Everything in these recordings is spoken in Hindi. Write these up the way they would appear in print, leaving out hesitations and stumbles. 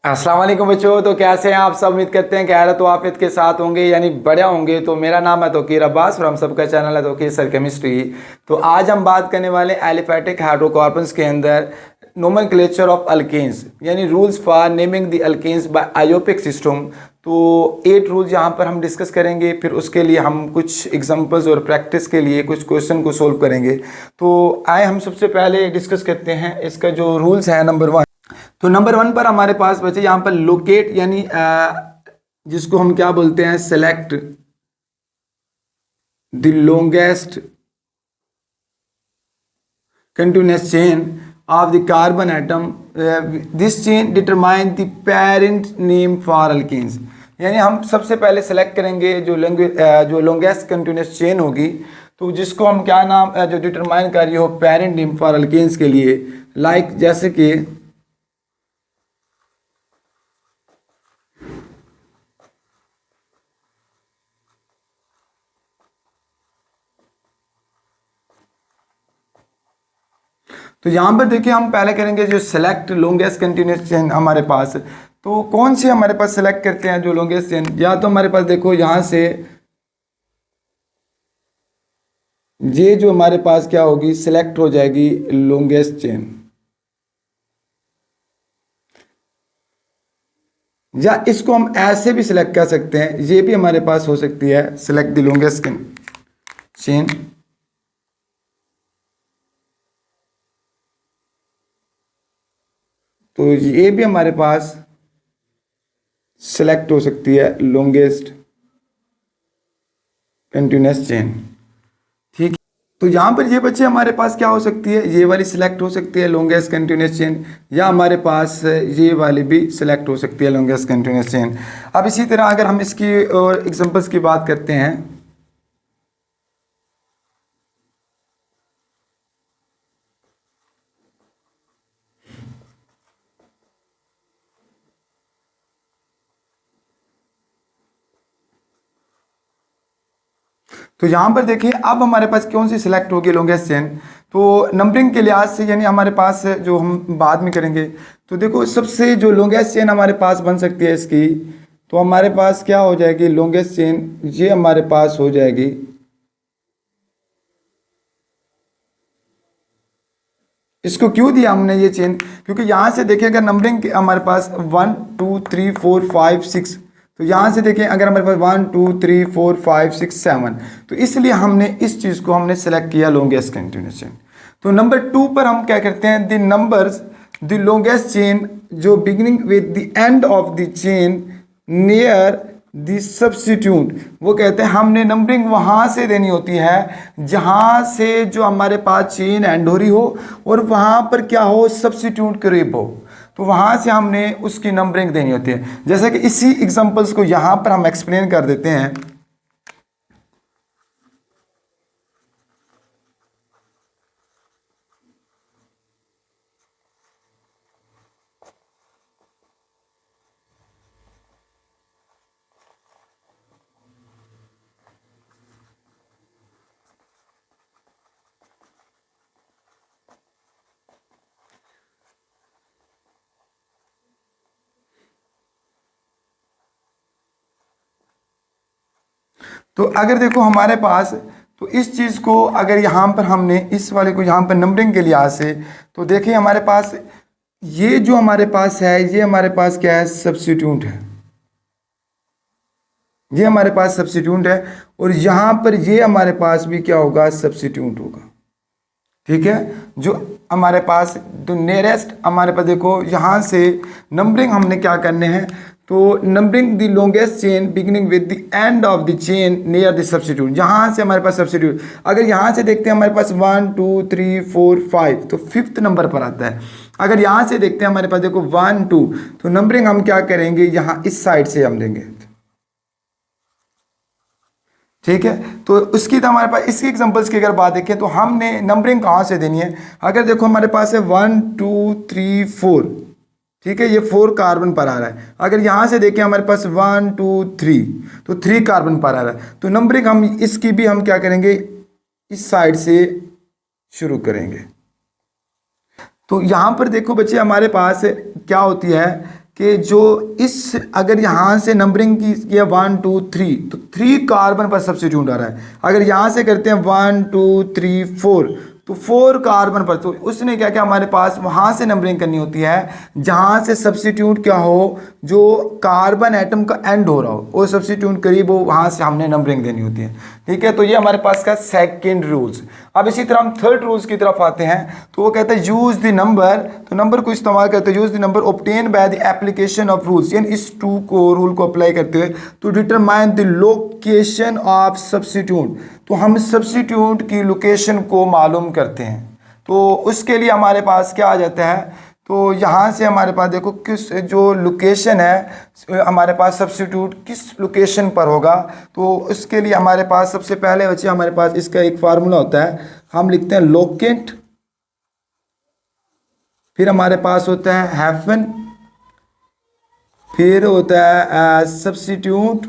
अस्सलाम वालेकुम बच्चों। तो कैसे हैं आप सब? उम्मीद करते हैं कि खैर तो आफियत के साथ होंगे, यानी बढ़िया होंगे। तो मेरा नाम है तौकीर अब्बास और हम सबका चैनल है तौकीर सर केमिस्ट्री। तो आज हम बात करने वाले एलिफेटिक हाइड्रोकार्बन्स के अंदर नोमेनक्लेचर ऑफ अल्केन्स, यानी rules for naming the alkanes by IUPAC system. तो 8 रूल्स यहाँ पर हम डिस्कस करेंगे, फिर उसके लिए हम कुछ एग्जांपल्स और प्रैक्टिस के लिए कुछ क्वेश्चन को सोल्व करेंगे। तो आए हम सबसे पहले डिस्कस करते हैं इसका जो रूल्स है नंबर 1। तो नंबर 1 पर हमारे पास बचे यहाँ पर लोकेट, यानी जिसको हम क्या बोलते हैं, select the longest continuous chain of the carbon atom. This chain determine the parent name for alkanes. यानी हम सबसे पहले सेलेक्ट करेंगे जो लॉन्गेस्ट कंटिन्यूअस चेन होगी, तो जिसको हम क्या नाम जो डिटरमाइन कर रही हो पेरेंट नेम फॉर अल्केन्स के लिए, लाइक जैसे कि तो यहाँ पर देखिए हम पहले करेंगे जो सेलेक्ट लॉन्गेस्ट कंटिन्यूअस चेन हमारे पास। तो कौन सी हमारे पास सेलेक्ट करते हैं जो लॉन्गेस्ट चेन, या तो हमारे पास देखो यहाँ से ये जो हमारे पास क्या होगी, सिलेक्ट हो जाएगी लॉन्गेस्ट चेन, या इसको हम ऐसे भी सिलेक्ट कर सकते हैं, ये भी हमारे पास हो सकती है सिलेक्ट द लॉन्गेस्ट चेन। तो ये भी हमारे पास सिलेक्ट हो सकती है लॉन्गेस्ट कंटिन्यूअस चेन। ठीक है, तो यहाँ पर ये बच्चे हमारे पास क्या हो सकती है, ये वाली सिलेक्ट हो सकती है लॉन्गेस्ट कंटिन्यूअस चेन, या हमारे पास ये वाली भी सिलेक्ट हो सकती है लॉन्गेस्ट कंटिन्यूअस चेन। अब इसी तरह अगर हम इसकी और एग्जांपल्स की बात करते हैं, तो यहाँ पर देखिए अब हमारे पास कौन सी सिलेक्ट होगी लॉन्गेस्ट चेन। तो नंबरिंग के लिहाज से, यानी हमारे पास जो हम बाद में करेंगे, तो देखो सबसे जो लॉन्गेस्ट चेन हमारे पास बन सकती है इसकी, तो हमारे पास क्या हो जाएगी लॉन्गेस्ट चेन, ये हमारे पास हो जाएगी इसको क्यों दिया हमने ये चेन, क्योंकि यहाँ से देखिए अगर नंबरिंग हमारे पास 1 2 3 4 5 6, तो यहाँ से देखें अगर हमारे पास 1 2 3 4 5 6 7, तो इसलिए हमने इस चीज़ को हमने सेलेक्ट किया लॉन्गेस्ट कंटिन्यूअस चेन। तो नंबर 2 पर हम क्या करते हैं, the numbers the longest chain जो beginning with the end of the chain near the substitute, वो कहते हैं हमने नंबरिंग वहाँ से देनी होती है जहाँ से जो हमारे पास चेन एंड हो रही हो और वहाँ पर क्या हो, सब्स्टिट्यूट करीब हो, तो वहाँ से हमने उसकी नंबरिंग देनी होती है। जैसे कि इसी एग्जांपल्स को यहाँ पर हम एक्सप्लेन कर देते हैं। तो अगर देखो हमारे पास, तो इस चीज़ को अगर यहाँ पर हमने इस वाले को यहाँ पर नंबरिंग के लिहाज से, तो देखिए हमारे पास ये जो हमारे पास है, ये हमारे पास क्या है, सब्स्टिट्यूट है, ये हमारे पास सब्स्टिट्यूट है, और यहाँ पर ये हमारे पास भी क्या होगा, सब्स्टिट्यूट होगा। ठीक है, जो हमारे पास तो नियरेस्ट हमारे पास देखो यहाँ से नंबरिंग हमने क्या करने हैं, तो numbering the longest chain beginning with the end of the chain near the substitute, जहाँ से हमारे पास सब्स्टिट्यूट, अगर यहाँ से देखते हैं हमारे पास 1 2 3 4 5, तो 5th नंबर पर आता है। अगर यहाँ से देखते हैं हमारे पास देखो 1 2, तो नंबरिंग हम क्या करेंगे, यहाँ इस साइड से हम देंगे। ठीक है, तो उसकी तो हमारे पास इसकी एग्जांपल्स की अगर बात देखें, तो हमने नंबरिंग कहाँ से देनी है, अगर देखो हमारे पास है 1 2 3 4, ठीक है, ये 4 कार्बन पर आ रहा है। अगर यहाँ से देखें हमारे पास 1 2 3, तो 3 कार्बन पर आ रहा है, तो नंबरिंग हम इसकी भी हम क्या करेंगे, इस साइड से शुरू करेंगे। तो यहाँ पर देखो बच्चे हमारे पास क्या होती है, कि जो इस अगर यहाँ से नंबरिंग की किया 1 2 3 तो 3 कार्बन पर सब्स्टिट्यूट आ रहा है। अगर यहाँ से करते हैं 1 2 3 4 तो 4 कार्बन पर, तो उसने क्या क्या हमारे पास वहाँ से नंबरिंग करनी होती है जहाँ से सब्स्टिट्यूट क्या हो, जो कार्बन एटम का एंड हो रहा हो वो सब्स्टिट्यूट करीब हो, वहाँ से हमने नंबरिंग देनी होती है। ठीक है, तो ये हमारे पास का सेकंड रूल्स। अब इसी तरह हम थर्ड रूल्स की तरफ आते हैं, तो वो कहता है यूज द नंबर, तो नंबर को इस्तेमाल करते हैं, use the number obtain by the application of rules, यानी इस टू को रूल को अप्लाई करते हुए to determine the location of substitute, तो हम सब्स्टिट्यूट की लोकेशन को मालूम करते हैं। तो उसके लिए हमारे पास क्या आ जाता है, तो यहाँ से हमारे पास देखो किस जो लोकेशन है हमारे पास सब्स्टिट्यूट किस लोकेशन पर होगा, तो उसके लिए हमारे पास सबसे पहले बच्चे हमारे पास इसका एक फार्मूला होता है, हम लिखते हैं लोकेंट, फिर हमारे पास होता है हैफन, फिर होता है सब्स्टिट्यूट,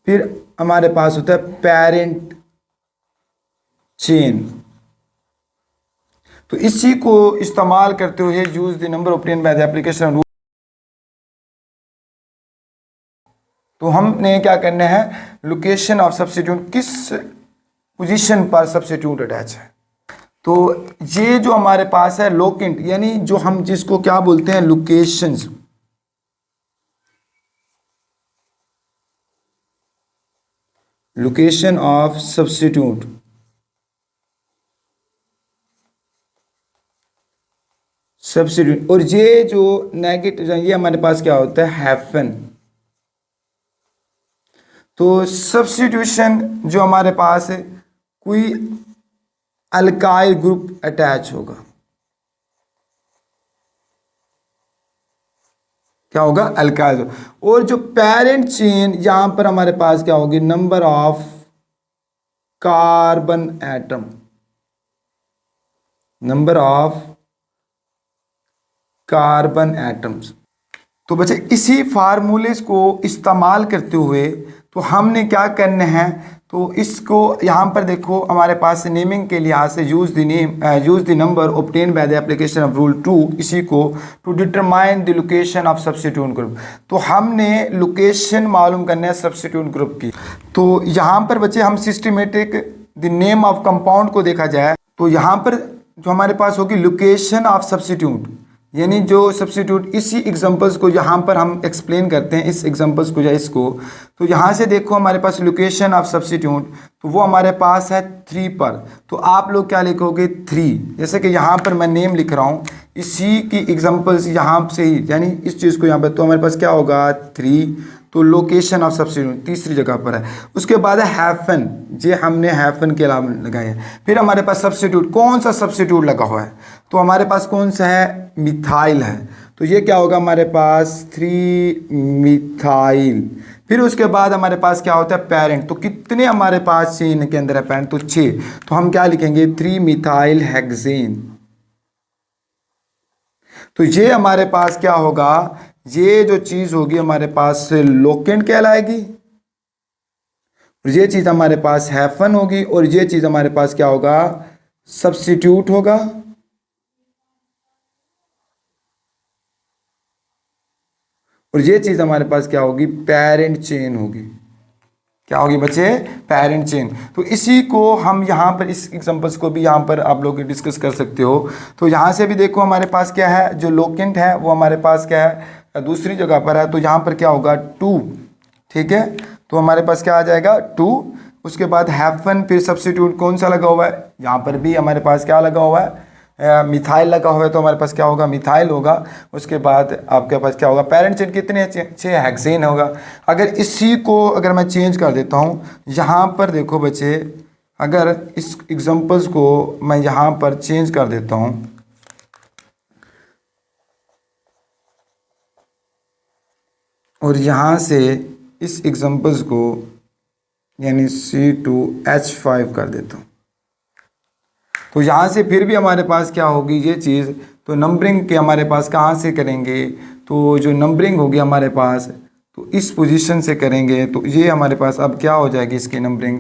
फिर हमारे पास होता है पेरेंट चेन। तो इसी को इस्तेमाल करते हुए use the number obtain by the application rule, तो हमने क्या करना है, लोकेशन ऑफ सब्स्टिट्यूट, किस पोजीशन पर सब्स्टिट्यूट अटैच है। तो ये जो हमारे पास है लोकेंट, यानी जो हम जिसको क्या बोलते हैं locations, location of substitute, substitute, और ये जो नेगेटिव ये हमारे पास क्या होता है हैफन। तो सब्स्टिट्यूशन जो हमारे पास है कोई अल्काइल ग्रुप अटैच होगा, क्या होगा अल्काइल, और जो पेरेंट चेन यहां पर हमारे पास क्या होगी, number of carbon atom, number of carbon atoms. तो बच्चे इसी फार्मूले को इस्तेमाल करते हुए तो हमने क्या करना है, तो इसको यहाँ पर देखो हमारे पास नेमिंग के लिहाज से use the name, use the number obtain by the application of rule 2, इसी को to determine the location of substitute group, तो हमने लोकेशन मालूम करना है सब्स्टिट्यूट ग्रुप की। तो यहाँ पर बच्चे हम systematic the name of compound को देखा जाए, तो यहाँ पर जो हमारे पास होगी लोकेशन ऑफ सब्स्टिट्यूट, यानी जो सब्स्टिट्यूट, इसी एग्जांपल्स को यहाँ पर हम एक्सप्लेन करते हैं, इस एग्जांपल्स को या इसको, तो यहाँ से देखो हमारे पास लोकेशन ऑफ सब्स्टिट्यूट, तो वो हमारे पास है 3 पर, तो आप लोग क्या लिखोगे 3, जैसे कि यहाँ पर मैं नेम लिख रहा हूँ, इसी की एग्जांपल्स यहाँ से ही, यानी इस चीज़ को यहाँ पर, तो हमारे पास क्या होगा 3, तो लोकेशन ऑफ सब्स्टिट्यूट तीसरी जगह पर है। उसके बाद है हैफन, ये हमने हैफन के अलावा लगाए हैं। फिर हमारे पास सब्स्टिट्यूट, कौन सा सब्स्टिट्यूट लगा हुआ है, तो हमारे पास कौन सा है मिथाइल है, तो ये क्या होगा हमारे पास 3 मिथाइल। फिर उसके बाद हमारे पास क्या होता है पेरेंट, तो कितने हमारे पास चेन के अंदर है पेरेंट, तो 6, तो हम क्या लिखेंगे 3 मिथाइल हेक्सेन। तो ये हमारे पास क्या होगा, ये जो चीज होगी हमारे पास लोकेंट कहलाएगी, और ये चीज हमारे पास हैफन होगी, और ये चीज हमारे पास क्या होगा सब्स्टिट्यूट होगा, और ये चीज हमारे पास क्या होगी पेरेंट चेन होगी। क्या होगी बच्चे पेरेंट चेन। तो इसी को हम यहाँ पर इस एग्जांपल्स को भी यहाँ पर आप लोग डिस्कस कर सकते हो। तो यहाँ से भी देखो हमारे पास क्या है, जो लोकेंट है वो हमारे पास क्या है दूसरी जगह पर है, तो यहाँ पर क्या होगा 2, ठीक है। तो हमारे पास क्या आ जाएगा 2। उसके बाद हैफन, फिर सब्स्टिट्यूट कौन सा लगा हुआ है, यहाँ पर भी हमारे पास क्या लगा हुआ है मिथाइल लगा हुआ है, तो हमारे पास क्या होगा मिथाइल होगा। उसके बाद आपके पास क्या होगा पेरेंट चेन कितने 6 हेक्सेन होगा। अगर इसी को अगर मैं चेंज कर देता हूँ, यहाँ पर देखो बच्चे, अगर इस एग्जांपल्स को मैं यहाँ पर चेंज कर देता हूँ, और यहाँ से इस एग्जांपल्स को यानी C2H5 कर देता हूँ, तो यहाँ से फिर भी हमारे पास क्या होगी ये चीज़। तो नंबरिंग के हमारे पास कहाँ से करेंगे, तो जो नंबरिंग होगी हमारे पास तो इस पोजीशन से करेंगे। तो ये हमारे पास अब क्या हो जाएगी, इसकी नंबरिंग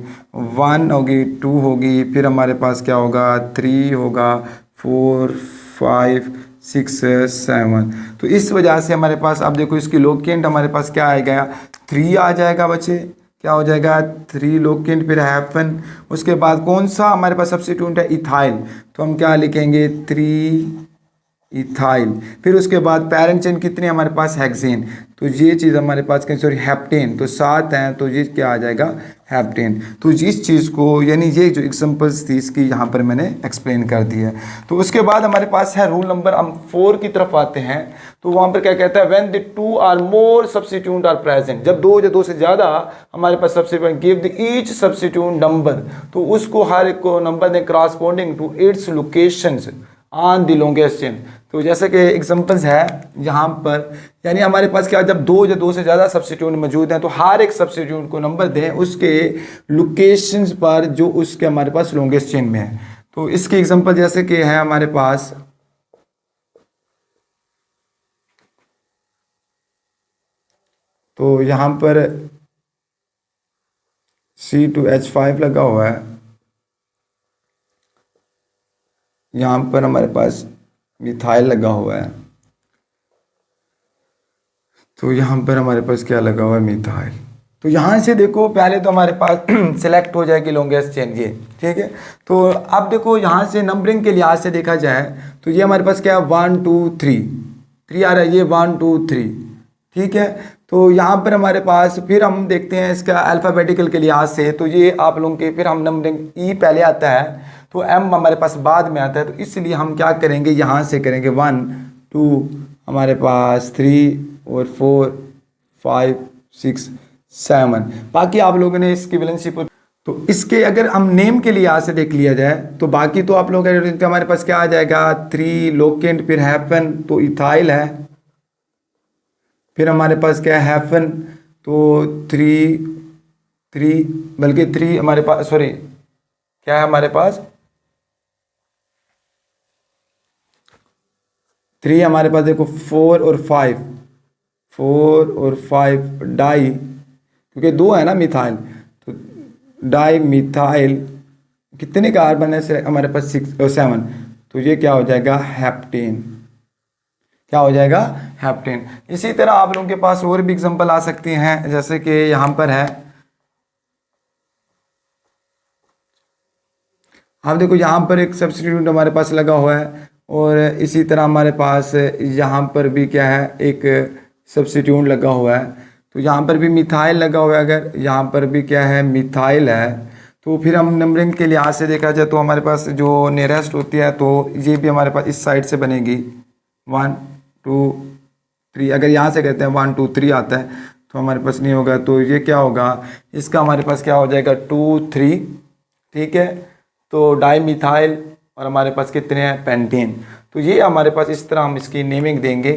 1 होगी, 2 होगी, फिर हमारे पास क्या होगा 3 होगा, 4 5 6 7। तो इस वजह से हमारे पास अब देखो इसकी लोकेंट हमारे पास क्या आएगा, 3 आ जाएगा बच्चे, क्या हो जाएगा 3 लोकेंट, फिर हैफन, उसके बाद कौन सा हमारे पास सब्स्टिट्यूट है, इथाइल, तो हम क्या लिखेंगे 3 इथाइल। फिर उसके बाद पेरेंट चेन कितने हमारे पास, हेक्सेन, तो ये चीज़ हमारे पास सॉरी हेप्टेन, तो 7 हैं, तो ये क्या आ जाएगा हेप्टेन। तो जिस चीज़ को यानी ये जो एग्जांपल्स थी इसकी यहाँ पर मैंने एक्सप्लेन कर दी है। तो उसके बाद हमारे पास है रूल नंबर, हम 4 की तरफ आते हैं। तो वहाँ पर क्या कहता है, when the 2 are more substitute are present, जब 2 या 2 से ज़्यादा हमारे पास substitute, give the each substitute number, तो उसको हर एक को नंबर दें corresponding to its locations on the longest chain. तो जैसे कि एग्जांपल्स है यहाँ पर, यानी हमारे पास क्या, जब 2 या 2 से ज़्यादा सब्स्टिट्यूट मौजूद हैं तो हर एक सब्स्टिट्यूट को नंबर दें उसके लोकेशंस पर जो उसके हमारे पास लॉन्गेस्ट चेन में है। तो इसकी एग्जांपल जैसे कि है हमारे पास, तो यहाँ पर C2H5 लगा हुआ है, यहाँ पर हमारे पास मिथाइल लगा हुआ है, तो यहाँ पर हमारे पास क्या लगा हुआ है, मिथाइल। तो यहाँ से देखो पहले तो हमारे पास सिलेक्ट हो जाएगी लॉन्गेस्ट चेन ये, ठीक है। तो अब देखो यहाँ से नंबरिंग के लिहाज से देखा जाए तो ये हमारे पास क्या है, 1 2 3 आ रहा है, ये 1 2 3, ठीक है। तो यहाँ पर हमारे पास फिर हम देखते हैं इसका अल्फ़ाबेटिकल के लिहाज से, तो ये आप लोगों के फिर हम नंबरिंग ई पहले आता है तो एम हमारे पास बाद में आता है, तो इसलिए हम क्या करेंगे, यहाँ से करेंगे 1 2 हमारे पास 3 और 4 5 6 7। बाकी आप लोगों ने इसकी बैलेंस पर, तो इसके अगर हम नेम के लिहाज से देख लिया जाए तो बाकी तो आप लोग हमारे पास क्या आ जाएगा, 3 लोकेंट, फिर हैफन, तो इथाइल है, फिर हमारे पास क्या है हैफन, तो 3 बल्कि 3 हमारे पास, सॉरी क्या है हमारे पास 3 हमारे पास देखो 4 और 5 डाई, क्योंकि 2 है ना मिथाइल, तो डाई मिथाइल कितने कार्बन है हमारे पास 6 और 7, तो ये क्या हो जाएगा हेप्टेन, क्या हो जाएगा हेप्टेन। इसी तरह आप लोगों के पास और भी एग्जांपल आ सकती हैं, जैसे कि यहाँ पर है, आप देखो यहाँ पर एक सब्स्टिट्यूट हमारे पास लगा हुआ है, और इसी तरह हमारे पास यहाँ पर भी क्या है, एक सब्स्टिट्यूट लगा हुआ है, तो यहाँ पर भी मिथाइल लगा हुआ है। अगर यहाँ पर भी क्या है, मिथाइल है, तो फिर हम नंबरिंग के लिहाज से देखा जाए तो हमारे पास जो नियरेस्ट होती है तो ये भी हमारे पास इस साइड से बनेगी 1 2 3। अगर यहाँ से कहते हैं 1 2 3 आता है तो हमारे पास नहीं होगा, तो ये क्या होगा, इसका हमारे पास क्या हो जाएगा 2 3, ठीक है। तो डाई मिथाइल और हमारे पास कितने हैं, पेंटेन। तो ये हमारे पास इस तरह हम इसकी नेमिंग देंगे।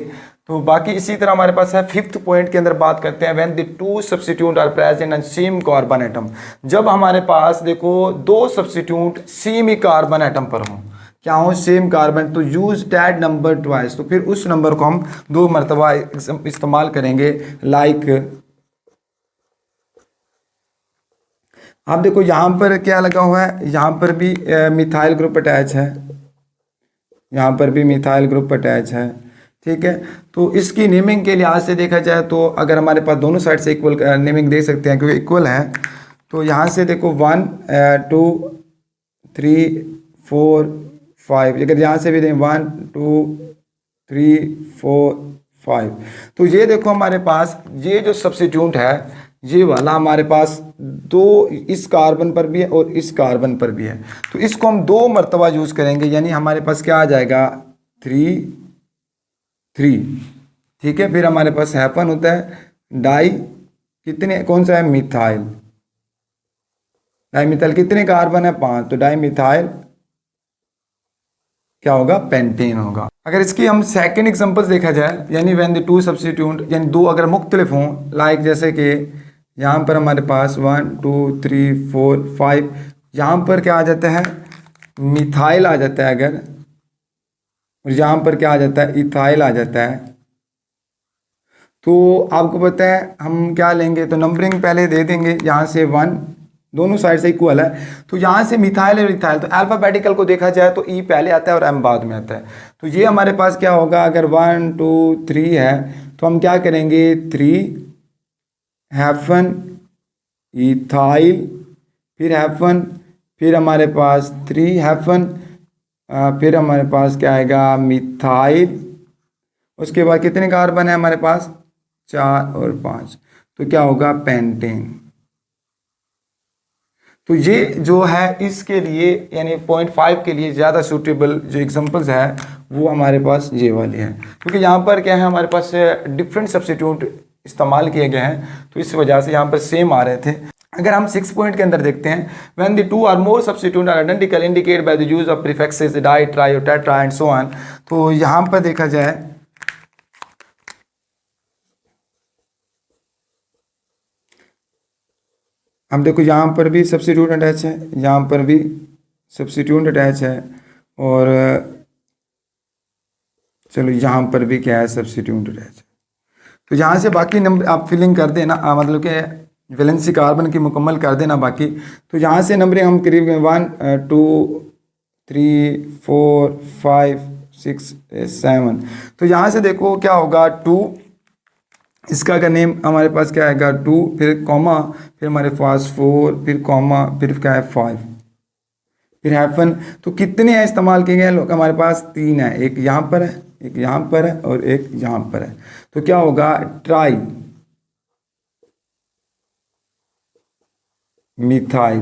तो बाकी इसी तरह हमारे पास है 5th पॉइंट के अंदर बात करते हैं, when the 2 substitute are present and same carbon atom, जब हमारे पास देखो 2 सब्स्टिट्यूट सेम ही कार्बन एटम पर हों, क्या हो, सेम कार्बन, तो यूज दैट नंबर ट्वाइस, तो फिर उस नंबर को हम 2 मरतबा इस्तेमाल करेंगे। लाइक आप देखो यहाँ पर क्या लगा हुआ है, यहाँ पर भी मिथाइल ग्रुप अटैच है, यहाँ पर भी मिथाइल ग्रुप अटैच है, ठीक है। तो इसकी नेमिंग के लिहाज से देखा जाए तो अगर हमारे पास दोनों साइड से इक्वल नेमिंग दे सकते हैं क्योंकि इक्वल है, तो यहाँ से देखो 1 2 3 4 5, अगर यहाँ से भी दें 1 2 3 4 5, तो ये देखो हमारे पास ये जो सब्स्टिट्यूट है ये वाला हमारे पास 2 इस कार्बन पर भी है और इस कार्बन पर भी है, तो इसको हम 2 मरतबा यूज़ करेंगे, यानी हमारे पास क्या आ जाएगा 3 3, ठीक है। फिर हमारे पास हैफन होता है, डाई कितने, कौन सा है, मिथाइल, डाई मिथाइल कितने कार्बन है 5, तो डाई मिथाइल क्या होगा, पेंटेन होगा। अगर इसकी हम सेकंड एग्जांपल देखा जाए, यानी व्हेन द 2 सब्स्टिट्यूट, यानी 2 अगर मुख्तलिफ हों, लाइक जैसे कि यहाँ पर हमारे पास 1 2 3 4 5, यहाँ पर क्या आ जाता है, मिथाइल आ जाता है अगर, और यहाँ पर क्या आ जाता है, इथाइल आ जाता है। तो आपको पता है हम क्या लेंगे, तो नंबरिंग पहले दे देंगे, यहाँ से 1 दोनों साइड से इक्वल है, तो यहाँ से मिथाइल और इथाइल, तो अल्फ़ाबेटिकल को देखा जाए तो ई पहले आता है और एम बाद में आता है। तो ये हमारे पास क्या होगा, अगर 1 2 3 है तो हम क्या करेंगे, 3 हैफन इथाइल, फिर हैफन, फिर हमारे पास 3 हैफन, फिर हमारे पास क्या आएगा, मिथाइल। उसके बाद कितने कार्बन है हमारे पास, 4 और 5, तो क्या होगा, पेंटेन। तो ये जो है इसके लिए यानी 0.5 के लिए ज़्यादा सूटेबल जो एग्जांपल्स है वो हमारे पास ये वाले हैं, क्योंकि यहाँ पर क्या है, हमारे पास डिफरेंट सब्स्टिट्यूट इस्तेमाल किए गए हैं, तो इस वजह से यहाँ पर सेम आ रहे थे। अगर हम 6 पॉइंट के अंदर देखते हैं, when the two or more substitute are identical indicate by the use of prefixes di, tri और टेट्रा एंड सो ऑन। तो यहाँ पर देखा जाए, हम देखो यहाँ पर भी सब्स्टिट्यूट अटैच है, यहाँ पर भी सब्स्टिट्यूट अटैच है, और चलो यहाँ पर भी क्या है, सब्स्टिट्यूट अटैच है। तो यहाँ से बाकी नंबर आप फिलिंग कर देना, मतलब कि वैलेंसी कार्बन की मुकम्मल कर देना बाकी। तो यहाँ से नंबरिंग हम करीब 1 2 3 4 5 6 7। तो यहाँ से देखो क्या होगा, 2, इसका का नेम हमारे पास क्या आएगा, 2, फिर कॉमा, फिर हमारे पास 4, फिर कॉमा, फिर क्या है 5, फिर हैफन। तो कितने हैं इस्तेमाल किए गए लोग, हमारे पास 3 है, एक यहाँ पर है, एक यहाँ पर है और एक यहाँ पर है। तो क्या होगा, ट्राई मिथाइल।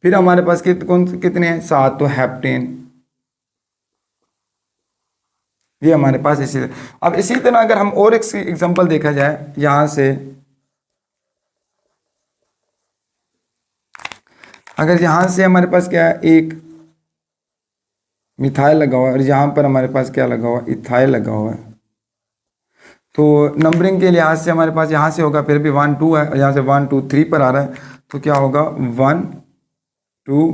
फिर हमारे पास कितने हैं, 7, तो हेप्टेन। ये हमारे पास इसी तरह। अब इसी तरह अगर हम और एक एग्जांपल देखा जाए, यहाँ से अगर यहाँ से हमारे पास क्या है, एक मिथाइल लगा हुआ है और यहाँ पर हमारे पास क्या लगा हुआ है, इथाइल लगा हुआ है। तो नंबरिंग के लिहाज से हमारे पास यहाँ से होगा, फिर भी 1 2 है और यहाँ से 1 2 3 पर आ रहा है, तो क्या होगा, 1 2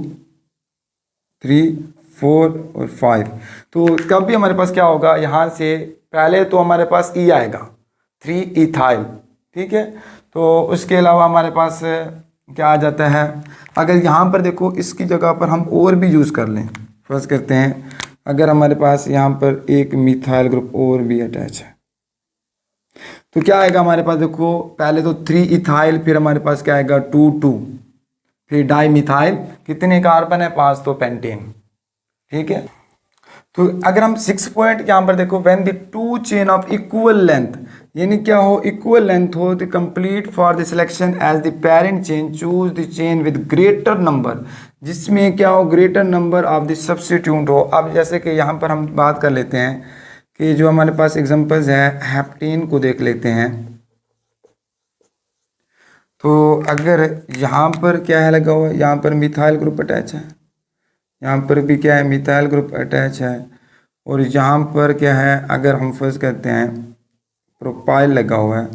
3 4 और 5। तो कब भी हमारे पास क्या होगा, यहाँ से पहले तो हमारे पास ई आएगा, 3 इथाइल, ठीक है। तो उसके अलावा हमारे पास क्या आ जाता है, अगर यहाँ पर देखो इसकी जगह पर हम और भी यूज़ कर लें, फर्ज करते हैं अगर हमारे पास यहाँ पर एक मिथाइल ग्रुप और भी अटैच है, तो क्या आएगा हमारे पास, देखो पहले तो 3 इथाइल, फिर हमारे पास क्या आएगा 2 2, फिर डाई मिथाइल, कितने कार्बन है 5, तो पेंटेन, ठीक है। तो अगर हम 6 पॉइंट यहाँ पर देखो, when the two chain of equal length, यानी क्या हो, इक्वल लेंथ हो, the complete for the selection as the parent chain, choose the chain with greater number, जिसमें क्या हो, greater number of the substitute हो। अब जैसे कि यहाँ पर हम बात कर लेते हैं कि जो हमारे पास एग्जांपल्स है, हेप्टेन को देख लेते हैं। तो अगर यहाँ पर क्या है लगा हुआ, यहाँ पर मिथाइल ग्रुप अटैच है, यहाँ पर भी क्या है, मिथाइल ग्रुप अटैच है, और यहाँ पर क्या है, अगर हम फर्स्ट करते हैं प्रोपाइल लगा हुआ है,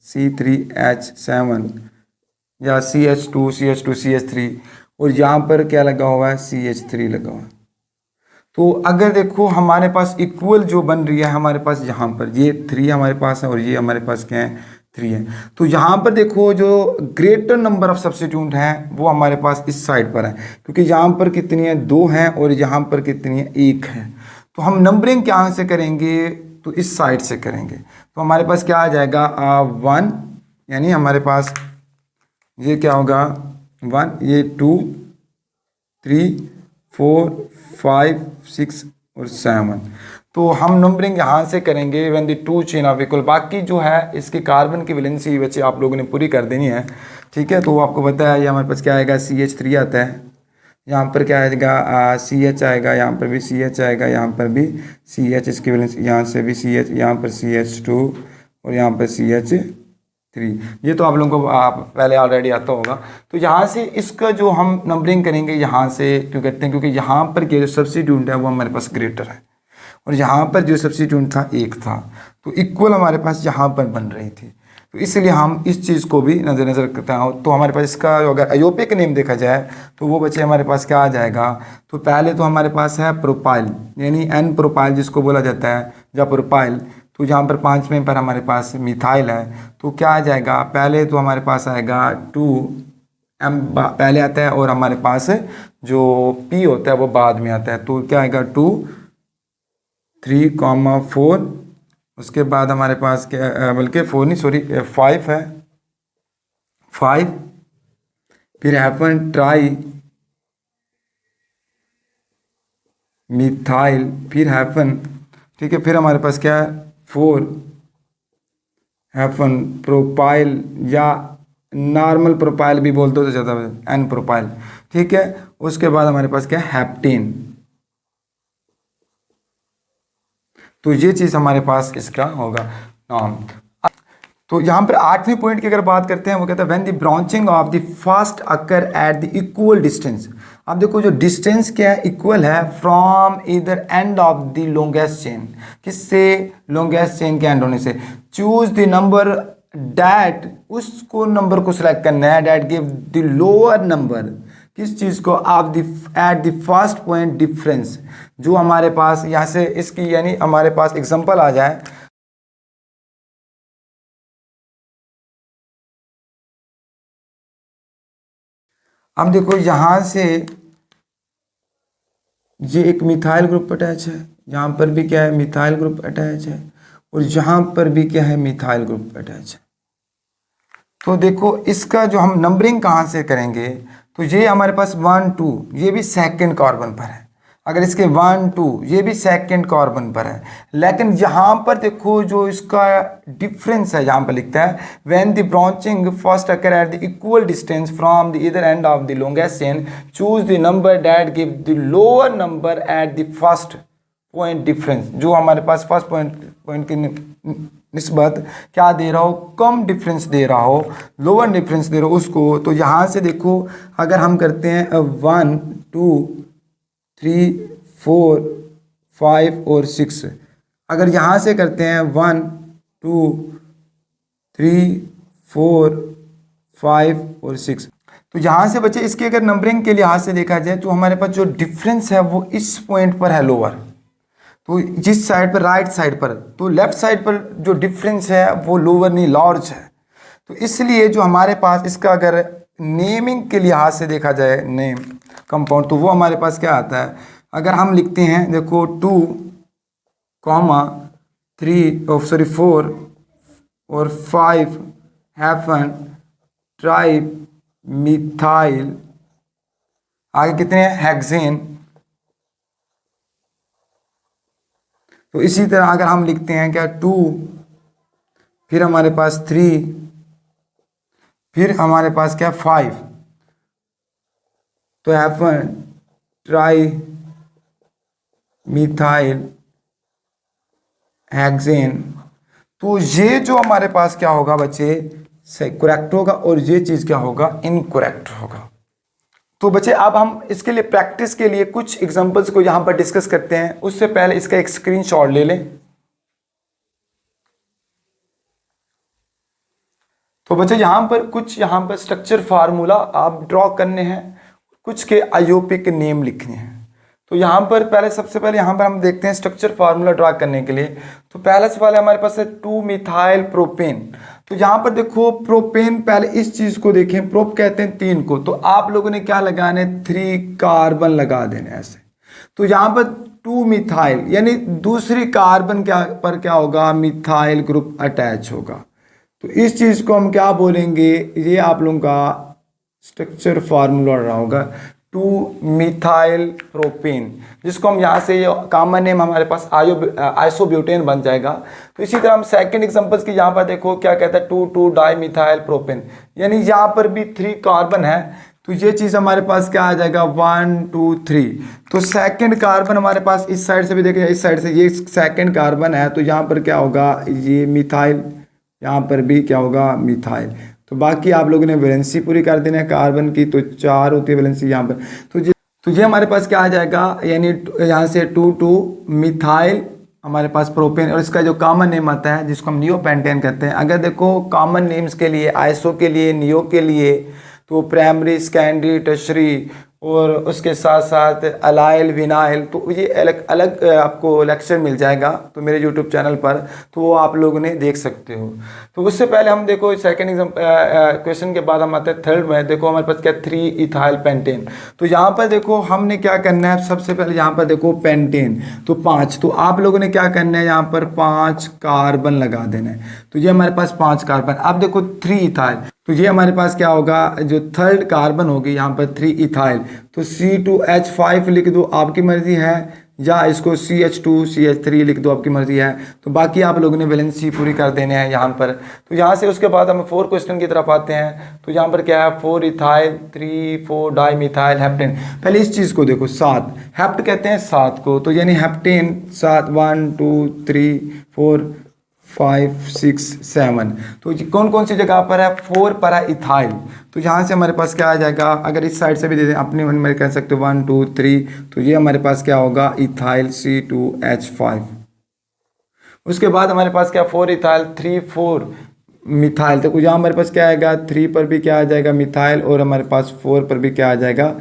C3H7 या CH2CH2CH3, और यहाँ पर क्या लगा हुआ है, CH3 लगा हुआ है। तो अगर देखो हमारे पास इक्वल जो बन रही है, हमारे पास यहाँ पर ये 3 हमारे पास है और ये हमारे पास क्या है, 3 है। तो यहाँ पर देखो जो ग्रेटर नंबर ऑफ सब्स्टिट्यूट हैं वो हमारे पास इस साइड पर है, क्योंकि यहाँ पर कितनी है, 2 हैं, और यहाँ पर कितनी है, 1 है। तो हम नंबरिंग क्या से करेंगे, तो इस साइड से करेंगे। तो हमारे पास क्या आ जाएगा, 1, यानी हमारे पास ये क्या होगा, 1, ये 2 3 4 5 6 और 7। तो हम नंबरिंग यहाँ से करेंगे when the two chain of equal. बाकी जो है इसकी कार्बन की वैलेंसी बच्चे आप लोगों ने पूरी कर देनी है, ठीक है। तो आपको पता है ये हमारे पास क्या आएगा, CH3 आता है, यहाँ पर क्या आएगा, CH आएगा, यहाँ पर भी CH आएगा, यहाँ पर भी CH, इसकी वैलेंसी यहाँ से भी CH, यहाँ पर CH2 और यहाँ पर CH3। ये तो आप लोगों को पहले ऑलरेडी आता होगा। तो यहाँ से इसका जो हम नंबरिंग करेंगे यहाँ से क्यों करते हैं, क्योंकि यहाँ पर के जो सब्स्टिट्यूट है वो हमारे पास ग्रेटर है, और यहाँ पर जो सब्स्टिट्यूट था 1 था, तो इक्वल हमारे पास यहाँ पर बन रही थी। तो इसलिए हम इस चीज़ को भी नज़र करते हैं। तो हमारे पास इसका अगर अयोपिक नेम देखा जाए तो वो बच्चे हमारे पास क्या आ जाएगा, तो पहले तो हमारे पास है प्रोपाइल, यानी N प्रोपाइल जिसको बोला जाता है, या प्रोपाइल। तो जहाँ पर 5वें पर हमारे पास मिथाइल है, तो क्या आ जाएगा, पहले तो हमारे पास आएगा 2M पहले आता है, और हमारे पास जो P होता है वो बाद में आता है। तो क्या आएगा, 2 3,4, उसके बाद हमारे पास क्या, बल्कि 4 नहीं, सॉरी 5 है, 5, फिर हैपन ट्राई मिथाइल, फिर हैपन, ठीक है, फिर हमारे पास क्या है 4 हैपन प्रोपाइल, या नॉर्मल प्रोपाइल भी बोलते हो तो ज़्यादा, एन प्रोपाइल, ठीक है। उसके बाद हमारे पास क्या है हैप्टेन। तो ये चीज़ हमारे पास इसका होगा नाम। तो यहाँ पर 8वें पॉइंट की अगर बात करते हैं, वो कहता है when the branching of the first occur at the equal distance. अब देखो जो डिस्टेंस क्या है, इक्वल है फ्रॉम इधर and of the longest chain, किससे, लॉन्गेस्ट चेन के एंड होने से। चूज द नंबर डैट, उसको नंबर को सिलेक्ट करना है, that give the lower number, किस चीज़ को, आप at the first point difference. जो हमारे पास यहाँ से इसकी यानी हमारे पास एग्जांपल आ जाए, अब देखो यहाँ से ये एक मिथाइल ग्रुप अटैच है, यहाँ पर भी क्या है मिथाइल ग्रुप अटैच है, और यहाँ पर भी क्या है मिथाइल ग्रुप अटैच है। तो देखो इसका जो हम नंबरिंग कहाँ से करेंगे, तो ये हमारे पास 1 2 ये भी सेकंड कार्बन पर है, अगर इसके 1 2 ये भी सेकंड कार्बन पर है। लेकिन यहाँ पर देखो जो इसका डिफरेंस है, यहाँ पर लिखता है when the branching first occur at the equal distance from the either and of the longest chain, choose the number that give the lower number at the first point difference. जो हमारे पास फर्स्ट पॉइंट की निस्बत क्या दे रहा हो, कम डिफरेंस दे रहा हो, लोअर डिफरेंस दे रहा हो उसको। तो यहाँ से देखो अगर हम करते हैं 1 2 3 4 5 और 6, अगर यहाँ से करते हैं 1 2 3 4 5 और 6, तो यहाँ से बच्चे इसके अगर नंबरिंग के लिहाज से देखा जाए तो हमारे पास जो डिफरेंस है वो इस पॉइंट पर है लोअर। तो जिस साइड पर, राइट साइड पर, तो लेफ्ट साइड पर जो डिफरेंस है वो लोअर नहीं लार्ज है। तो इसलिए जो हमारे पास इसका अगर नेमिंग के लिहाज से देखा जाए नेम कंपाउंड, तो वो हमारे पास क्या आता है, अगर हम लिखते हैं देखो 2 3 4 और 5 हैफन ट्राई मिथाइल, आगे कितने हैं हेक्सेन। तो इसी तरह अगर हम लिखते हैं क्या 2, फिर हमारे पास 3, फिर हमारे पास क्या 5, तो हैपन ट्राई मिथाइल हेक्सेन। तो ये जो हमारे पास क्या होगा बच्चे, करेक्ट होगा, और ये चीज़ क्या होगा, इनकरेक्ट होगा। तो बच्चे अब हम इसके लिए प्रैक्टिस के लिए कुछ एग्जांपल्स को यहाँ पर डिस्कस करते हैं। उससे पहले इसका एक स्क्रीनशॉट ले लें। तो बच्चे यहाँ पर स्ट्रक्चर फार्मूला आप ड्रॉ करने हैं, कुछ के आयोपिक नेम लिखने हैं। तो यहाँ पर सबसे पहले यहाँ पर हम देखते हैं स्ट्रक्चर फार्मूला ड्रॉ करने के लिए। तो पहले से पहले हमारे पास है 2 मिथाइल प्रोपेन। तो यहाँ पर देखो प्रोपेन, पहले इस चीज़ को देखें, प्रोप कहते हैं 3 को, तो आप लोगों ने क्या लगाने, 3 कार्बन लगा देने ऐसे। तो यहाँ पर 2 मिथाइल यानी दूसरी कार्बन क्या होगा, मिथाइल ग्रुप अटैच होगा। तो इस चीज़ को हम क्या बोलेंगे, ये आप लोगों का स्ट्रक्चर फार्मूला रहा होगा 2 मिथाइल प्रोपेन, जिसको हम यहाँ से ये कॉमन नेम हमारे पास आइसोब्यूटेन बन जाएगा। तो इसी तरह हम सेकंड एग्जांपल्स की यहाँ पर देखो क्या कहता है 2 डाई मिथाइल प्रोपेन, यानी यहाँ पर भी 3 कार्बन है। तो ये चीज़ हमारे पास क्या आ जाएगा 1 2 3। तो सेकंड कार्बन हमारे पास इस साइड से भी देखें, इस साइड से ये सेकंड कार्बन है, तो यहाँ पर क्या होगा, ये मिथाइल, यहाँ पर भी क्या होगा मिथाइल। तो बाकी आप लोगों ने वैलेंसी पूरी कर देना है कार्बन की, तो 4 होती है वैलेंसी यहाँ पर। तो ये हमारे पास क्या आ जाएगा, यानी यहाँ से 2 मिथाइल हमारे पास प्रोपेन, और इसका जो कॉमन नेम आता है जिसको हम नियोपेंटेन कहते हैं। अगर देखो कॉमन नेम्स के लिए, आइसो के लिए, नियो के लिए, तो प्राइमरी, सेकेंडरी, टर्शरी और उसके साथ साथ अलाइल विनाइल, तो ये अलग अलग आपको लेक्चर मिल जाएगा तो मेरे यूट्यूब चैनल पर, तो वो आप लोगों ने देख सकते हो। तो उससे पहले हम देखो सेकंड एग्जाम क्वेश्चन के बाद हम आते हैं थर्ड में। देखो हमारे पास क्या 3 इथाइल पेंटेन। तो यहाँ पर देखो हमने क्या करना है, सबसे पहले यहाँ पर देखो पेंटेन तो 5, तो आप लोगों ने क्या करना है, यहाँ पर 5 कार्बन लगा देना है। तो ये हमारे पास 5 कार्बन। अब देखो 3 इथाइल, तो ये हमारे पास क्या होगा, जो थर्ड कार्बन होगी यहाँ पर 3 इथाइल, तो C2H5 लिख दो, आपकी मर्जी है, या इसको CH2 CH3 लिख दो, आपकी मर्जी है। तो बाकी आप लोगों ने वैलेंसी पूरी कर देने हैं यहाँ पर। तो यहाँ से उसके बाद हम 4 क्वेश्चन की तरफ आते हैं। तो यहाँ पर क्या है, 4 इथाइल 3 4 डाइमिथाइल हेप्टेन। पहले इस चीज़ को देखो, 7 हेप्ट कहते हैं 7 को, तो यानी हेप्टेन 7 1 2 3 4 5 6 7। तो कौन कौन सी जगह पर है, 4 पर है इथाइल। तो यहाँ से हमारे पास क्या आ जाएगा, अगर इस साइड से भी दे दें अपने मन में कह सकते हो 1 2 3, तो ये हमारे पास क्या होगा, इथाइल C2H5। उसके बाद हमारे पास क्या 4 इथाइल 3 4 मिथाइल। तो यहाँ हमारे पास क्या आएगा, 3 पर भी क्या आ जाएगा मिथाइल, और हमारे पास 4 पर भी क्या आ जाएगा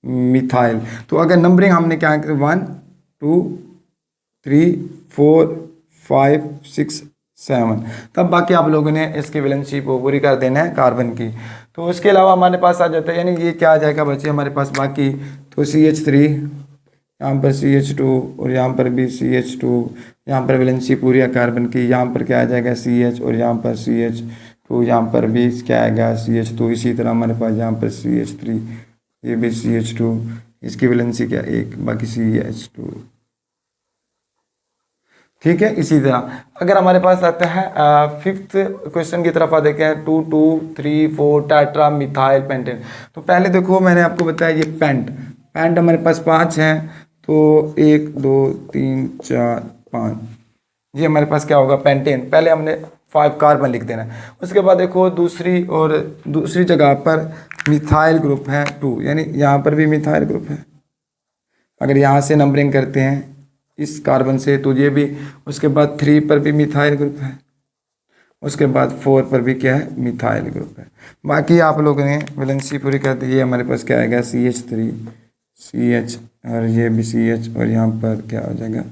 मिथाइल। तो अगर नंबरिंग हमने क्या 1 2 3 4 5 6 7, तब बाकी आप लोगों ने इसकी वैलेंसी को पूरी कर देना है कार्बन की। तो उसके अलावा हमारे पास आ जाता है, यानी ये क्या आ जाएगा बच्चे हमारे पास बाकी, तो CH3, यहाँ पर CH2, और यहाँ पर भी CH2, यहाँ पर वैलेंसी पूरी है कार्बन की। यहाँ पर क्या आ जाएगा CH, और यहाँ पर CH2, यहाँ पर भी क्या आएगा CH2। इसी तरह हमारे पास यहाँ पर CH3, ये भी CH2, इसकी वैलेंसी क्या 1, बाकी CH2, ठीक है। इसी तरह अगर हमारे पास आता है 5th क्वेश्चन की तरफ आ देखें, 2 2 3 4 टेट्रा मिथाइल पेंटेन। तो पहले देखो मैंने आपको बताया ये पेंट हमारे पास 5 हैं, तो 1 2 3 4 5, ये हमारे पास क्या होगा पेंटेन। पहले हमने 5 कार्बन लिख देना है। उसके बाद देखो दूसरी जगह पर मिथाइल ग्रुप है 2, यानी यहाँ पर भी मिथाइल ग्रुप है। अगर यहाँ से नंबरिंग करते हैं इस कार्बन से, तो ये भी। उसके बाद 3 पर भी मिथाइल ग्रुप है, उसके बाद 4 पर भी क्या है मिथाइल ग्रुप है। बाकी आप लोगों ने वैलेंसी पूरी कर दी। ये हमारे पास क्या आएगा CH3 CH, और ये भी CH, और यहाँ पर क्या हो जाएगा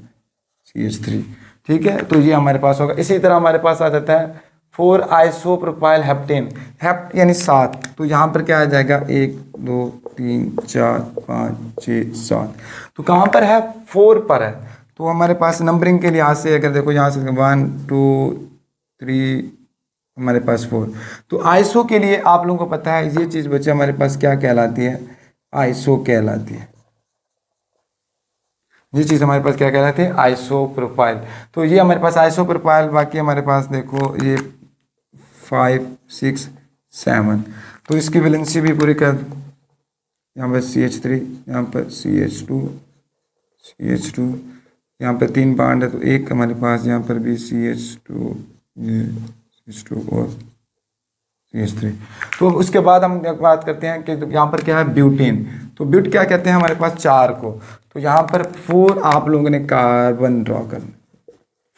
CH3, ठीक है। तो ये हमारे पास होगा। इसी तरह हमारे पास आ जाता है 4 आइसोप्रोपाइल हेप्टेन, हेप्ट यानी 7। तो यहाँ पर क्या आ जाएगा 1 2 3 4 5 6 7। तो कहाँ पर है, 4 पर है। तो हमारे पास नंबरिंग के लिहाज से अगर देखो यहाँ से 1 2 3 हमारे पास 4। तो आइसो के लिए आप लोगों को पता है ये चीज़ बच्चे हमारे पास क्या कहलाती है, आइसो कहलाती है। ये चीज़ हमारे पास क्या कहलाती है, आइसोप्रोपाइल। तो ये हमारे पास आइसोप्रोपाइल। बाकी हमारे पास देखो ये 5 6 7। तो इसकी वैलेंसी भी पूरी कर, यहाँ पर CH3, यहाँ पर CH2, यहाँ पर 3 बॉन्ड है, तो एक हमारे पास यहाँ पर भी CH2, ये CH2 और CH3। तो उसके बाद हम बात करते हैं कि यहाँ पर क्या है ब्यूटेन। तो ब्यूट क्या कहते हैं हमारे पास 4 को। तो यहाँ पर 4 आप लोगों ने कार्बन ड्रॉ करना,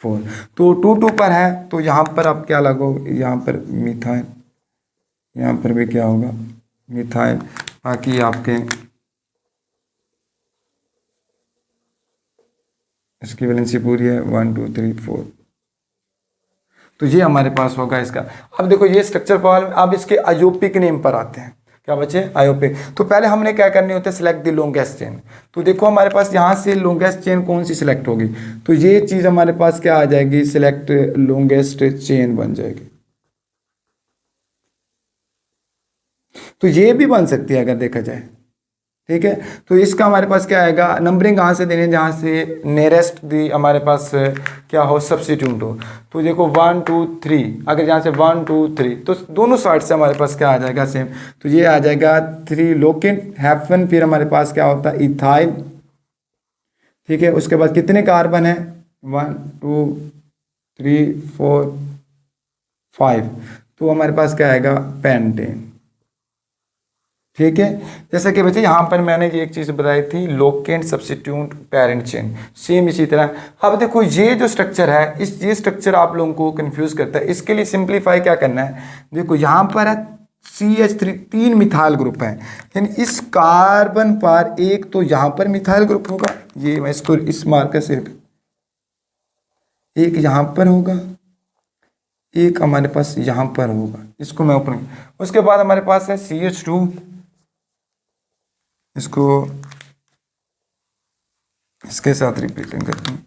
4। तो 2 2 पर है, तो यहाँ पर आप क्या लगोगे, यहाँ पर मिथाइल, यहाँ पर भी क्या होगा मिथाइल। बाकी आपके इसकी वैलेंसी पूरी है 1 2 3 4। तो ये हमारे पास होगा इसका। अब देखो ये स्ट्रक्चर फॉर्म, अब इसके आयोपिक नेम पर आते हैं। क्या बच्चे, आयोपिक। तो पहले हमने क्या करनी होती है, सिलेक्ट द लॉन्गेस्ट चेन। तो देखो हमारे पास यहाँ से लॉन्गेस्ट चेन कौन सी सिलेक्ट होगी, तो ये चीज़ हमारे पास क्या आ जाएगी, सिलेक्ट लॉन्गेस्ट चेन बन जाएगी। तो ये भी बन सकती है अगर देखा जाए, ठीक है। तो इसका हमारे पास क्या आएगा, नंबरिंग कहाँ से देने, जहाँ से नियरेस्ट दी हमारे पास क्या हो, सब्स्टिट्यूट हो। तो देखो 1 2 3, अगर यहाँ से 1 2 3, तो दोनों साइड से हमारे पास क्या आ जाएगा सेम। तो ये आ जाएगा 3 लोकेन हैफन, फिर हमारे पास क्या होता है इथाइल, ठीक है। उसके बाद कितने कार्बन है, 1 2 3 4 5। तो हमारे पास क्या आएगा पेंटेन, ठीक है। जैसा कि बच्चे यहाँ पर मैंने ये एक चीज़ बताई थी, locant substitute parent chain, same इसी तरह। अब देखो ये जो स्ट्रक्चर है, ये स्ट्रक्चर आप लोगों को कंफ्यूज करता है। इसके लिए सिंप्लीफाई क्या करना है, देखो यहाँ पर है CH3 3 मिथाइल ग्रुप हैं, यानी इस कार्बन पर एक तो यहाँ पर मिथाइल ग्रुप होगा, ये मैं इसको इस मार्कर से, एक यहाँ पर होगा, एक हमारे पास यहाँ पर होगा, इसको मैं ओपन, उसके बाद हमारे पास है CH2, इसको इसके साथ रिप्रेजेंट करते हैं,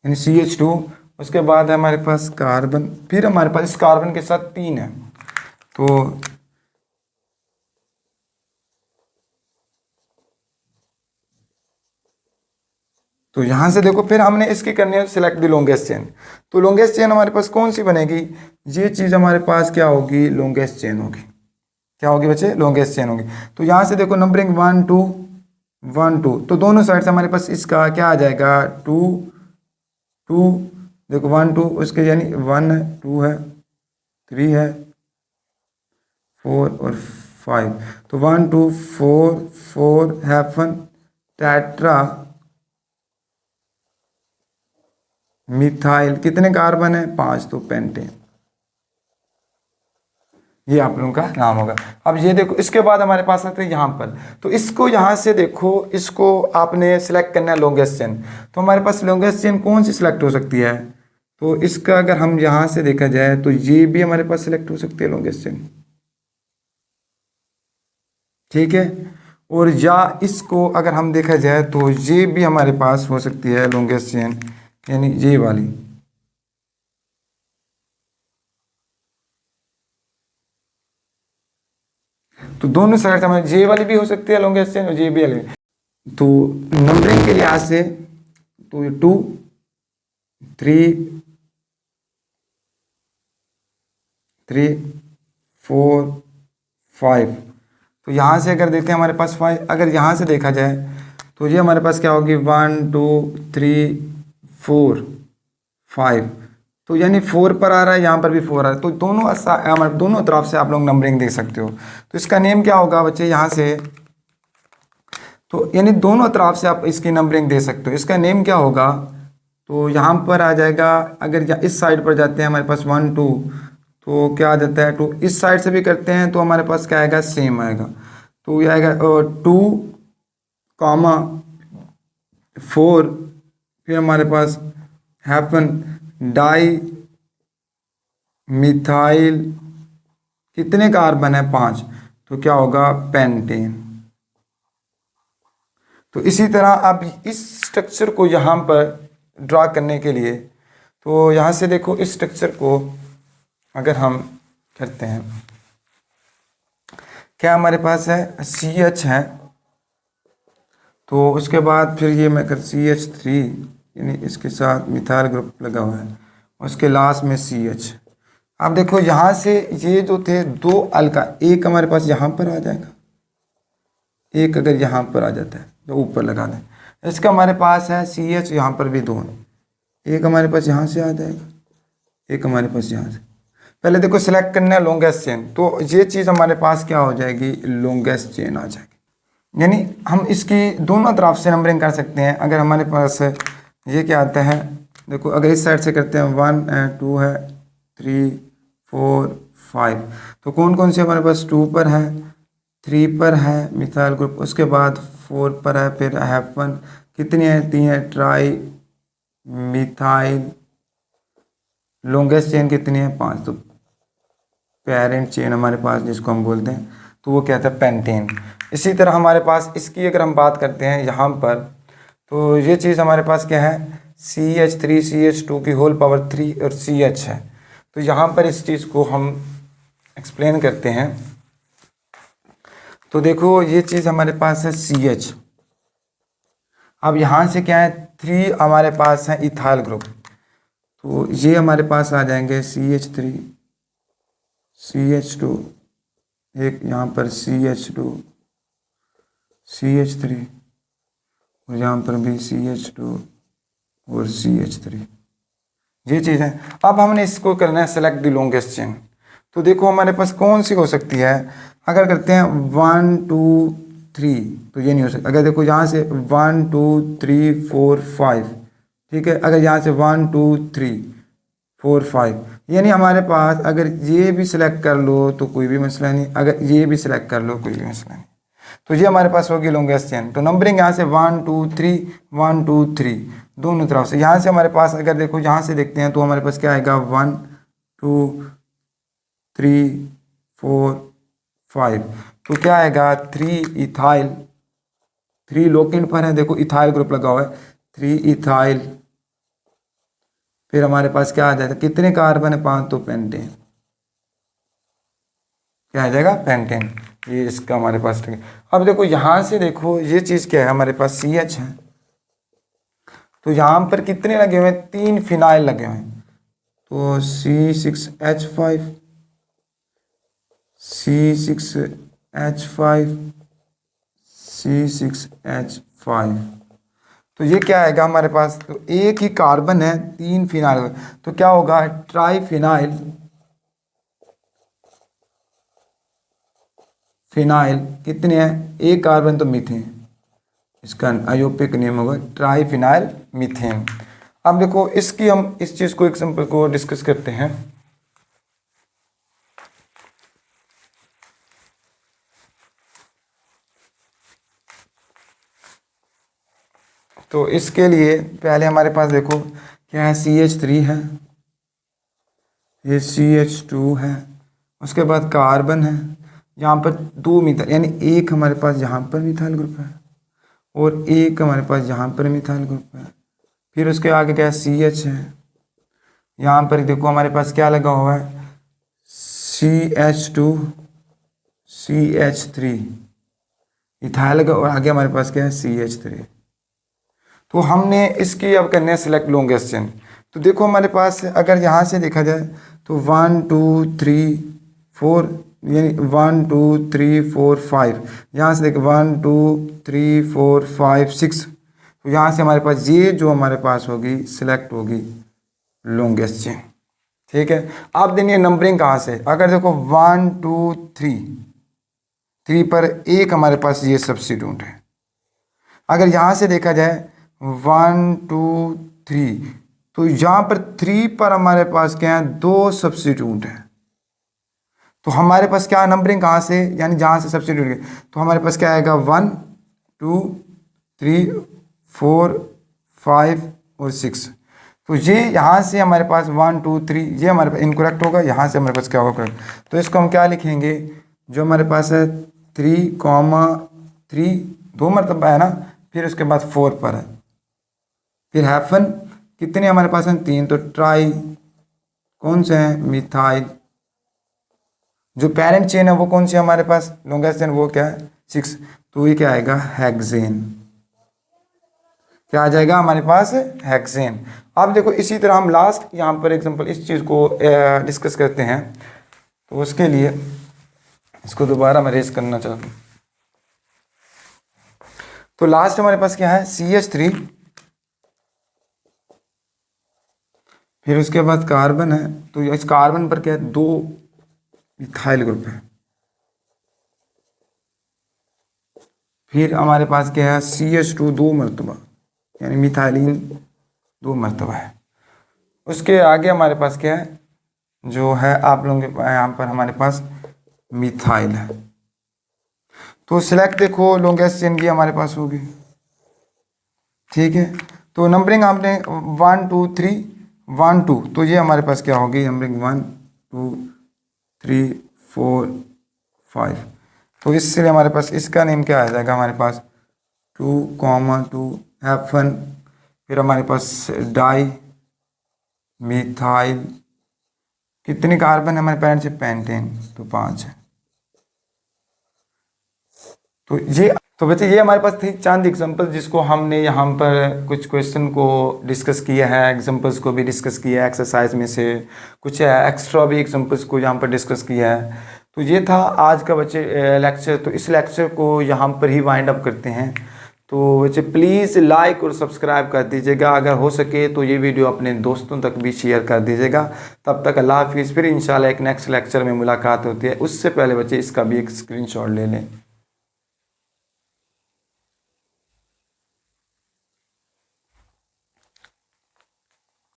यानी CH2, उसके बाद है हमारे पास कार्बन, फिर हमारे पास इस कार्बन के साथ 3 है, तो यहां से देखो फिर हमने इसकी करनी है सिलेक्ट द लॉन्गेस्ट चेन। तो लॉन्गेस्ट चेन हमारे पास कौन सी बनेगी, ये चीज़ हमारे पास क्या होगी, लॉन्गेस्ट चेन होगी। क्या होगी बच्चे, लॉन्गेस्ट चेन होगी। तो यहाँ से देखो नंबरिंग 1 2 1 2, तो दोनों साइड से हमारे पास इसका क्या आ जाएगा 2 2, देखो 1 2, उसके यानी 1 है, 2 है, 3 है, 4 और 5, तो 1 2 4 4 हैफन टेट्रा मिथाइल, कितने कार्बन है 5, तो पेंटेन, ये आप लोगों का नाम होगा। अब ये देखो इसके बाद हमारे पास आते हैं यहाँ पर, तो इसको यहाँ से देखो, इसको आपने सिलेक्ट करना है लॉन्गेस्ट चेन। तो हमारे पास लॉन्गेस्ट चेन कौन सी सिलेक्ट हो सकती है, तो इसका अगर हम यहाँ से देखा जाए तो ये भी हमारे पास सिलेक्ट हो सकती है लॉन्गेस्ट चेन, ठीक है। और या इसको अगर हम देखा जाए तो ये भी हमारे पास हो सकती है लॉन्गेस्ट चेन, यानी ये वाली, तो दोनों साइड हमें जे वाली भी हो सकती है लॉन्गेस्ट चेन और जे भी वाली। तो नंबरिंग के लिहाज से तो 2 3 3 4 5, तो यहाँ से अगर देखते हैं हमारे पास 5, अगर यहाँ से देखा जाए तो ये हमारे पास क्या होगी 1 2 3 4 5, तो यानी 4 पर आ रहा है, यहाँ पर भी 4 आ रहा है, तो दोनों दोनों तरफ से आप लोग नंबरिंग देख सकते हो। तो इसका नेम क्या होगा बच्चे, यहाँ से तो यानी दोनों तरफ से आप इसकी नंबरिंग दे सकते हो, इसका नेम क्या होगा, तो यहाँ पर आ जाएगा, अगर इस साइड पर जाते हैं हमारे पास 1 2, तो क्या आ जाता है 2, इस साइड से भी करते हैं तो हमारे पास क्या आएगा, सेम आएगा, तो ये आएगा 2 कॉमा 4, फिर हमारे पास हैपन डाई मिथाइल, कितने कार्बन है 5, तो क्या होगा पेंटेन। तो इसी तरह अब इस स्ट्रक्चर को यहाँ पर ड्रा करने के लिए, तो यहाँ से देखो इस स्ट्रक्चर को अगर हम करते हैं, क्या हमारे पास है CH है, तो उसके बाद फिर ये मैं कर CH3, यानी इसके साथ मिथाइल ग्रुप लगा हुआ है, उसके लास्ट में CH। अब देखो यहाँ से ये जो थे 2 अल्का, एक हमारे पास यहाँ पर आ जाएगा, एक अगर यहाँ पर आ जाता है तो ऊपर लगा दें, इसका हमारे पास है CH, यहाँ पर भी 2, एक हमारे पास यहाँ से आ जाएगा, एक हमारे पास यहाँ से। पहले देखो सिलेक्ट करना है लॉन्गेस्ट चेन, तो ये चीज़ हमारे पास क्या हो जाएगी, लॉन्गेस्ट चेन आ जाएगी, यानी हम इसकी दोनों तरफ से नंबरिंग कर सकते हैं। अगर हमारे पास ये क्या आता है, देखो अगर इस साइड से करते हैं 1 है, 2 है, 3 4 5, तो कौन कौन से हमारे पास 2 पर है, 3 पर है मिथाइल ग्रुप, उसके बाद 4 पर है, फिर हैपन कितनी है 3 है, ट्राई मिथाइल, लॉन्गेस्ट चेन कितनी है 5, तो पेरेंट चेन हमारे पास जिसको हम बोलते हैं, तो वो क्या था पेंटेन। इसी तरह हमारे पास इसकी अगर हम बात करते हैं यहाँ पर, तो ये चीज़ हमारे पास क्या है CH3 CH2 की होल पावर 3 और CH है। तो यहाँ पर इस चीज़ को हम एक्सप्लेन करते हैं। तो देखो ये चीज़ हमारे पास है CH, अब यहाँ से क्या है 3 हमारे पास है इथाइल ग्रुप, तो ये हमारे पास आ जाएंगे CH3 CH2, एक यहाँ पर CH2 CH3 और यहाँ पर भी CH2 और CH3, ये चीज़ है। अब हमने इसको करना है सेलेक्ट द लॉन्गेस्ट चेन। तो देखो हमारे पास कौन सी हो सकती है, अगर करते हैं 1 2 3, तो ये नहीं हो सकता। अगर देखो यहाँ से 1 2 3 4 5, ठीक है, अगर यहाँ से 1 2 3 4 5, यानी हमारे पास अगर ये भी सिलेक्ट कर लो तो कोई भी मसला नहीं, अगर ये भी सिलेक्ट कर लो कोई भी मसला नहीं। तो ये हमारे पास होगी लॉन्गेस्ट चेन। तो नंबरिंग यहाँ से 1 2 3 1 2 3 दोनों तरफ से। यहाँ से हमारे पास अगर देखो, यहाँ से देखते हैं तो हमारे पास क्या आएगा 1 2 3 4 5। तो क्या आएगा 3 इथाइल, 3 लोकेंट पर है, देखो इथाइल ग्रुप लगा हुआ है, 3 इथाइल। फिर हमारे पास क्या आ जाएगा, कितने कार्बन है 5, तो पेंटेन। क्या आ जाएगा पेंटेन। ये इसका हमारे पास। अब देखो यहाँ से देखो ये चीज़ क्या है, हमारे पास CH है, तो यहाँ पर कितने लगे हुए हैं, 3 फिनाइल लगे हुए हैं। तो C6H5 C6H5 C6H5। तो ये क्या आएगा हमारे पास, तो एक ही कार्बन है 3 फिनाइल, तो क्या होगा ट्राइफिनाइल। फिनाइल कितने हैं, एक कार्बन तो मीथेन, इसका आयोपिक नेम होगा ट्राइफिनाइल मीथेन। अब देखो इसकी हम इस चीज़ को एग्जांपल को डिस्कस करते हैं। तो इसके लिए पहले हमारे पास देखो क्या है, CH3 है, ये CH2 है, उसके बाद कार्बन है, यहाँ पर 2 मिथाइल, यानी एक हमारे पास यहाँ पर मिथाइल ग्रुप है और एक हमारे पास यहाँ पर मिथाइल ग्रुप है। फिर उसके आगे क्या है, CH है, यहाँ पर देखो हमारे पास क्या लगा हुआ है, CH2 CH3 इथाइल लगा, और आगे हमारे पास क्या है, CH3। तो हमने इसकी अब करने सिलेक्ट लॉन्गेस्ट चेन। तो देखो हमारे पास अगर यहाँ से देखा जाए तो 1 2 3 4, यानी 1 2 3 4 5, यहाँ से देखो 1 2 3 4 5 6। तो यहाँ से हमारे पास ये जो हमारे पास होगी सिलेक्ट होगी लॉन्गेस्ट चेन। ठीक है। आप देखिए नंबरिंग कहाँ से, अगर देखो 1 2 3 पर एक हमारे पास ये सब्स्टिट्यूट है। अगर यहाँ से देखा जाए 1 2 3, तो यहाँ पर 3 पर हमारे पास क्या है, 2 सब्स्टिट्यूट है। तो हमारे पास क्या नंबरिंग कहाँ से, यानी जहाँ से सब्स्टिट्यूट है, तो हमारे पास क्या आएगा 1 2 3 4 5 और 6। तो ये यहाँ से हमारे पास 1 2 3, ये हमारे पास इनकरेक्ट होगा, यहाँ से हमारे पास क्या होगा करेक्ट। तो इसको हम क्या लिखेंगे, जो हमारे पास है 3, 2 मरतबा है ना, फिर उसके बाद 4 पर है, फिर हैफन कितने हमारे पास हैं, 3, तो ट्राई कौन से हैं, मिथाइल। जो पेरेंट चेन है वो कौन सी हमारे पास, लॉन्गेस्ट चेन, वो क्या है 6। तो ये क्या आएगा, हेक्सेन। क्या आ जाएगा हमारे पास, हेक्सेन। अब देखो इसी तरह हम लास्ट यहाँ पर एग्जांपल इस चीज़ को डिस्कस करते हैं। तो उसके लिए इसको दोबारा मैं रेस करना चाहता हूँ। तो लास्ट हमारे पास क्या है, CH3, फिर उसके बाद कार्बन है, तो इस कार्बन पर क्या है, 2 इथाइल ग्रुप है। फिर हमारे पास क्या है, CH2 2 मरतबा, यानी मिथाइलिन 2 मरतबा है। उसके आगे हमारे पास क्या है, जो है आप लोगों के यहाँ पर हमारे पास मिथाइल है। तो सिलेक्ट देखो लॉन्गेस्ट चेन की हमारे पास होगी। ठीक है। तो नंबरिंग आपने 1 2 3 1 2, तो ये हमारे पास क्या होगी, नंबरिंग 1 2 3 4 5। तो इससे हमारे पास इसका नेम क्या आ जाएगा, हमारे पास 2, 2 फिर हमारे पास डाई मिथाइल, कितने कार्बन है हमारे पेरेंट से, पेंटेन, तो 5 है। तो बच्चे ये हमारे पास थी चंद एग्जांपल, जिसको हमने यहाँ पर कुछ क्वेश्चन को डिस्कस किया है, एग्जांपल्स को भी डिस्कस किया है एक्सरसाइज में से, कुछ एक्स्ट्रा भी एग्जांपल्स को यहाँ पर डिस्कस किया है। तो ये था आज का बच्चे लेक्चर। तो इस लेक्चर को यहाँ पर ही वाइंड अप करते हैं। तो बच्चे प्लीज़ लाइक और सब्सक्राइब कर दीजिएगा, अगर हो सके तो ये वीडियो अपने दोस्तों तक भी शेयर कर दीजिएगा। तब तक अल्लाह हाफिज़। फिर इंशाल्लाह एक नेक्स्ट लेक्चर में मुलाकात होती है। उससे पहले बच्चे इसका भी एक स्क्रीनशॉट ले लें।